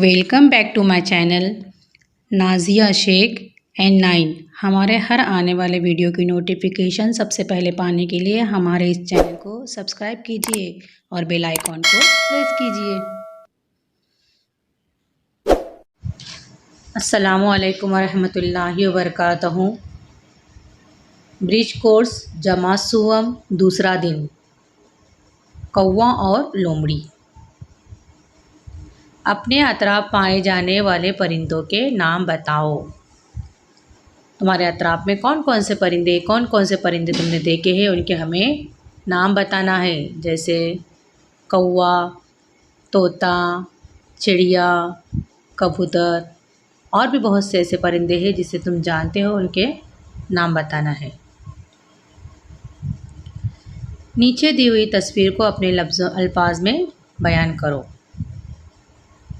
Welcome back to my channel Nazia Shaikh and 9। हमारे हर आने वाले वीडियो की नोटिफिकेशन सबसे पहले पाने के लिए हमारे इस चैनल को सब्सक्राइब कीजिए और बेल आइकॉन को प्रेस कीजिए। अस्सलामु अलैकुम वरहमतुल्लाहि वबरकातुहू। ब्रिज कोर्स जमात सुवम दूसरा दिन। कौवा और लोमड़ी। अपने अतराफ पाए जाने वाले परिंदों के नाम बताओ। तुम्हारे अतराफ में कौन कौन से परिंदे तुमने देखे हैं, उनके हमें नाम बताना है। जैसे कौवा, तोता, चिड़िया, कबूतर और भी बहुत से ऐसे परिंदे हैं जिसे तुम जानते हो, उनके नाम बताना है। नीचे दी हुई तस्वीर को अपने अल्फाज में बयान करो।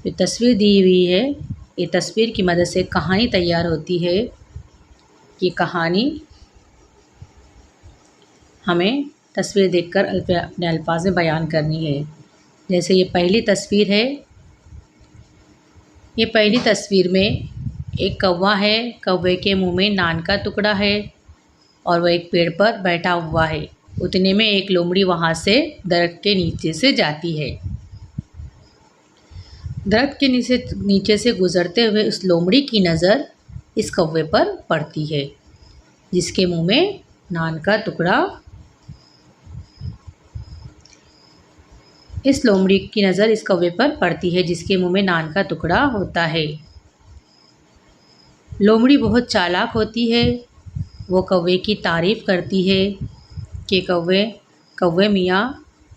जो तस्वीर दी हुई है, ये तस्वीर की मदद से कहानी तैयार होती है। ये कहानी हमें तस्वीर देखकर अपने अल्फाज में बयान करनी है। जैसे ये पहली तस्वीर है। ये पहली तस्वीर में एक कौवा है। कौवे के मुंह में नान का टुकड़ा है और वह एक पेड़ पर बैठा हुआ है। उतने में एक लोमड़ी वहाँ से दरख्त के नीचे से जाती है। दरख्त के नीचे से गुजरते हुए उस लोमड़ी की नज़र इस कौवे पर पड़ती है, जिसके मुंह में नान का टुकड़ा। इस लोमड़ी की नज़र इस कौवे पर पड़ती है, जिसके मुंह में नान का टुकड़ा होता है। लोमड़ी बहुत चालाक होती है। वो कौवे की तारीफ़ करती है कि कौवे मियाँ,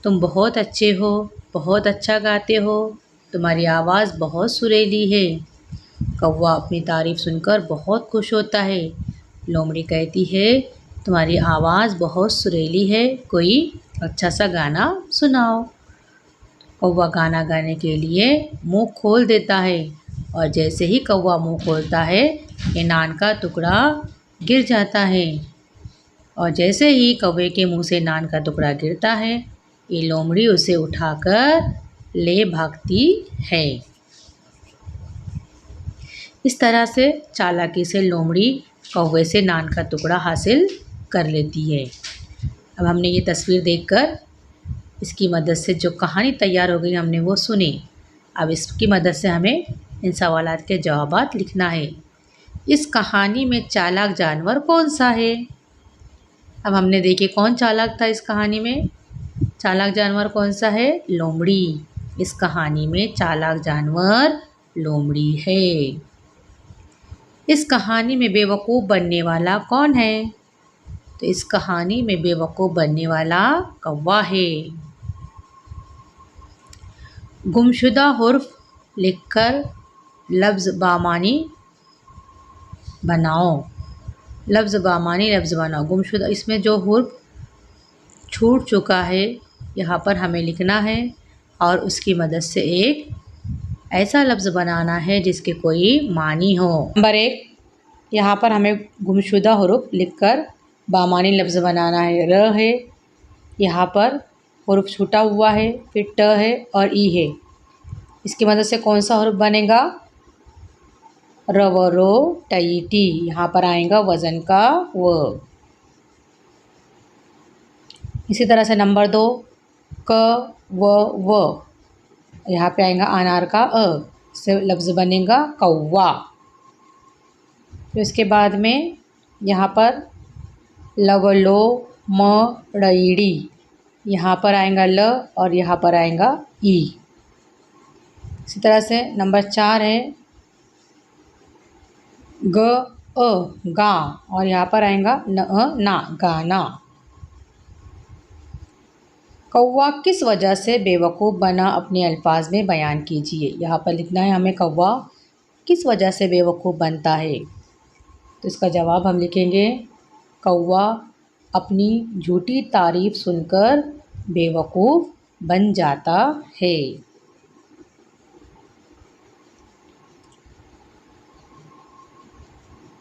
तुम बहुत अच्छे हो, बहुत अच्छा गाते हो, तुम्हारी आवाज़ बहुत सुरीली है। कौवा अपनी तारीफ़ सुनकर बहुत खुश होता है। लोमड़ी कहती है, तुम्हारी आवाज़ बहुत सुरीली है, कोई अच्छा सा गाना सुनाओ। कौवा गाना गाने के लिए मुंह खोल देता है और जैसे ही कौवा मुंह खोलता है, ये नान का टुकड़ा गिर जाता है। और जैसे ही कौवे के मुंह से नान का टुकड़ा गिरता है, ये लोमड़ी उसे उठाकर ले भागती है। इस तरह से चालाकी से लोमड़ी कौवे से नान का टुकड़ा हासिल कर लेती है। अब हमने ये तस्वीर देखकर इसकी मदद से जो कहानी तैयार हो गई हमने वो सुनी। अब इसकी मदद से हमें इन सवालात के जवाबात लिखना है। इस कहानी में चालाक जानवर कौन सा है? अब हमने देखे कौन चालाक था इस कहानी में। चालाक जानवर कौन सा है? लोमड़ी। इस कहानी में चालाक जानवर लोमड़ी है। इस कहानी में बेवकूफ़ बनने वाला कौन है? तो इस कहानी में बेवकूफ़ बनने वाला कौवा है। गुमशुदा हुर्फ लिखकर लफ्ज़ बामानी बनाओ। लफ्ज़ बामानी लफ्ज़ बनाओ। गुमशुदा, इसमें जो हुर्फ छूट चुका है यहाँ पर हमें लिखना है और उसकी मदद से एक ऐसा लफ्ज़ बनाना है जिसके कोई मानी हो। नंबर 1, यहाँ पर हमें गुमशुदा हुर्फ लिखकर बामानी लफ्ज़ बनाना है। र है, यहाँ पर हुर्फ छूटा हुआ है, फिर ट है और ई है। इसकी मदद से कौन सा हुर्फ बनेगा? र व रो टई टी। यहाँ पर आएगा वज़न का व। इसी तरह से नंबर 2, क व यहाँ पे आएगा अनार का अ, से लफ्ज़ बनेगा कौवा। फिर इसके बाद में यहाँ पर लवलो म ड़ईड़ी, यहाँ पर आएगा ल और यहाँ पर आएगा ई। इसी तरह से नंबर 4 है ग अ गा और यहाँ पर आएगा न अ ना, गाना। कौवा किस वजह से बेवकूफ़ बना, अपने अल्फाज में बयान कीजिए। यहाँ पर लिखना है हमें कौवा किस वजह से बेवकूफ़ बनता है। तो इसका जवाब हम लिखेंगे, कौवा अपनी झूठी तारीफ़ सुनकर बेवकूफ़ बन जाता है।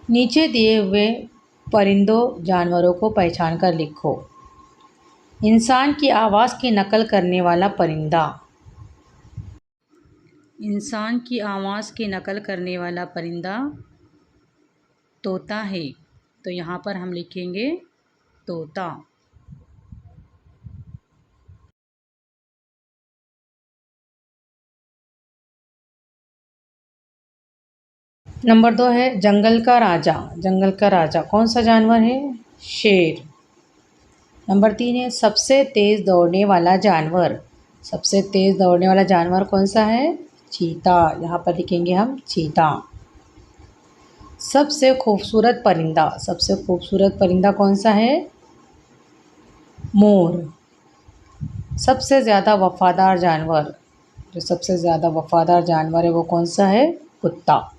नीचे दिए हुए परिंदों जानवरों को पहचान कर लिखो। इंसान की आवाज़ की नकल करने वाला परिंदा। इंसान की आवाज़ की नकल करने वाला परिंदा तोता है। तो यहाँ पर हम लिखेंगे तोता। नंबर 2 है जंगल का राजा। जंगल का राजा कौन सा जानवर है? शेर। नंबर 3 है सबसे तेज़ दौड़ने वाला जानवर। सबसे तेज़ दौड़ने वाला जानवर कौन सा है? चीता। यहाँ पर लिखेंगे हम चीता। सबसे खूबसूरत परिंदा। सबसे खूबसूरत परिंदा कौन सा है? मोर। सबसे ज़्यादा वफ़ादार जानवर। जो सबसे ज़्यादा वफ़ादार जानवर है वो कौन सा है? कुत्ता।